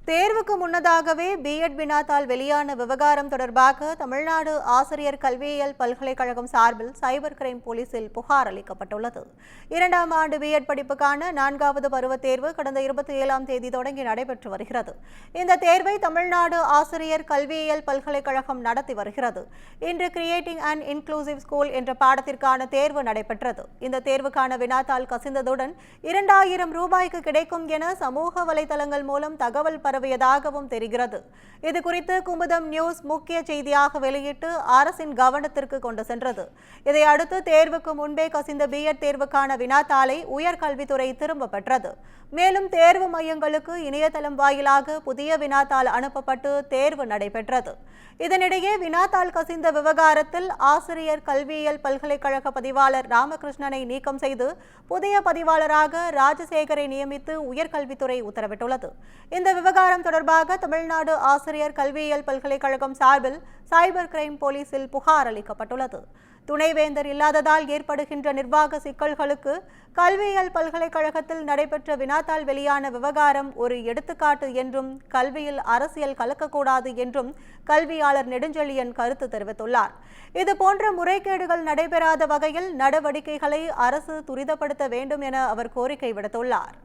தேர்வுக்கு முன்னதாகவே பிஎட் வினாத்தாள் வெளியான விவகாரம் தொடர்பாக தமிழ்நாடு ஆசிரியர் கல்வியியல் பல்கலைக்கழகம் சார்பில் சைபர் கிரைம் போலீசில் புகார் அளிக்கப்பட்டுள்ளது. 2ஆம் ஆண்டு பிஎட் படிப்புக்கான 4வது பருவத் தேர்வு கடந்த 27ஆம் தேதி தொடங்கி நடைபெற்று வருகிறது. இந்த தேர்வை தமிழ்நாடு ஆசிரியர் கல்வியியல் பல்கலைக்கழகம் நடத்தி வருகிறது. இன்று கிரியேட்டிங் அண்ட் இன்க்ளூசிவ் ஸ்கூல் என்ற பாடத்திற்கான தேர்வு நடைபெற்றது. இந்த தேர்வுக்கான வினாத்தாள் கசிந்ததுடன் 2000 ரூபாய்க்கு கிடைக்கும் என சமூக வலைதளங்கள் மூலம் தகவல் பரவியதாகவும் தெரிகிறது. இதுகுறித்து குமுதம் நியூஸ் முக்கிய செய்தியாக வெளியிட்டு அரசின் கவனத்திற்கு கொண்டு சென்றது. இதையடுத்து தேர்வுக்கு முன்பே கசிந்த பிஎட் தேர்வுக்கான வினாத்தாளை உயர்கல்வித்துறை திரும்ப பெற்றது. மேலும் தேர்வு மையங்களுக்கு இணையதளம் வாயிலாக புதிய வினாத்தாள் அனுப்பப்பட்டு தேர்வு நடைபெற்றது. இதனிடையே வினாத்தாள் கசிந்த விவகாரத்தில் ஆசிரியர் கல்வியியல் பல்கலைக்கழக பதிவாளர் ராமகிருஷ்ணனை நீக்கம் செய்து புதிய பதிவாளராக ராஜசேகரை நியமித்து உயர்கல்வித்துறை உத்தரவிட்டுள்ளது. இந்த விவகாரம் தொடர்பாக தமிழ்நாடு ஆசிரியர் கல்வியியல் பல்கலைக்கழகம் சார்பில் சைபர் கிரைம் போலீசில் புகார் அளிக்கப்பட்டுள்ளது. துணைவேந்தர் இல்லாததால் ஏற்படுகின்ற நிர்வாக சிக்கல்களுக்கு கல்வியியல் பல்கலைக்கழகத்தில் நடைபெற்ற வினாத்தாள் வெளியான விவகாரம் ஒரு எடுத்துக்காட்டு என்றும் கல்வியில் அரசியல் கலக்கக்கூடாது என்றும் கல்வியாளர் நெடுஞ்செழியன் கருத்து தெரிவித்துள்ளார். இதுபோன்ற முறைகேடுகள் நடைபெறாத வகையில் நடவடிக்கைகளை அரசு துரிதப்படுத்த வேண்டும் என அவர் கோரிக்கை விடுத்துள்ளார்.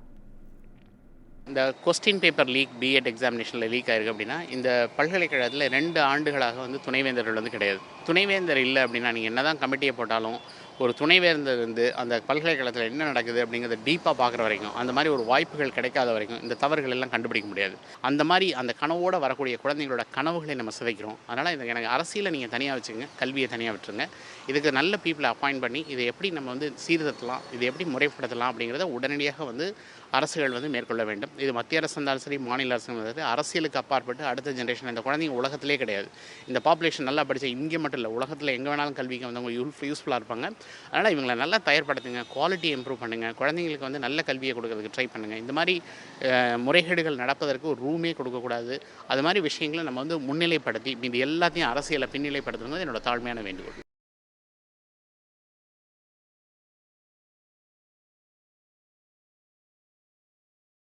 இந்த கொஸ்டின் பேப்பர் லீக் பிஎட் எக்ஸாமினேஷனில் லீக் ஆயிருக்கு அப்படின்னா இந்த பல்கலைக்கழகத்தில் 2 ஆண்டுகளாக துணைவேந்தர்கள் கிடையாது. துணைவேந்தர் இல்லை அப்படின்னா நீங்கள் என்ன தான் கமிட்டியை போட்டாலும் ஒரு துணைவேந்தர் அந்த பல்கலைக்கழகத்தில் என்ன நடக்குது அப்படிங்கிறத டீப்பாக பார்க்குற வரைக்கும், அந்த மாதிரி ஒரு வாய்ப்புகள் கிடைக்காத வரைக்கும் இந்த தவறுகள் எல்லாம் கண்டுபிடிக்க முடியாது. அந்த மாதிரி அந்த கனவோடு வரக்கூடிய குழந்தைங்களோட கனவுகளை நம்ம சிதைக்கிறோம். அதனால் இது எனக்கு அரசியலை நீங்கள் தனியாக வச்சுங்க, கல்வியை தனியாக விட்டுருங்க. இதுக்கு நல்ல பீப்புளை அப்பாயிண்ட் பண்ணி இதை எப்படி நம்ம சீர்திருத்தலாம், இதை எப்படி முறைப்படுத்தலாம் அப்படிங்கிறத உடனடியாக அரசுகள் மேற்கொள்ள வேண்டும். இது மத்திய அரசு இருந்தாலும் சரி, மாநில அரசு இருந்தாலும் அரசியலுக்கு அப்பாற்பட்டு அடுத்த ஜென்ரேஷன் இந்த குழந்தைங்க உலகத்திலே கிடையாது. இந்த பாப்புலேஷன் நல்லா படித்தா இங்கே மட்டும் இல்லை, உலகத்தில் எங்கே வேணாலும் கல்விக்கு வந்தவங்க யூஸ்ஃபுல்லாக இருப்பாங்க. அதனால் இவங்களை நல்லா தயார்படுத்துங்க, குவாலிட்டியை இம்ப்ரூவ் பண்ணுங்கள், குழந்தைங்களுக்கு நல்ல கல்வியை கொடுக்கறதுக்கு ட்ரை பண்ணுங்கள். இந்த மாதிரி முறைகேடுகள் நடப்பதற்கு ஒரு ரூமே கொடுக்கக்கூடாது. அது மாதிரி விஷயங்களை நம்ம முன்னிலைப்படுத்தி இது எல்லாத்தையும் அரசியலை பின்னிலைப்படுத்துறது என்னோட தாழ்மையான வேண்டுகோள்.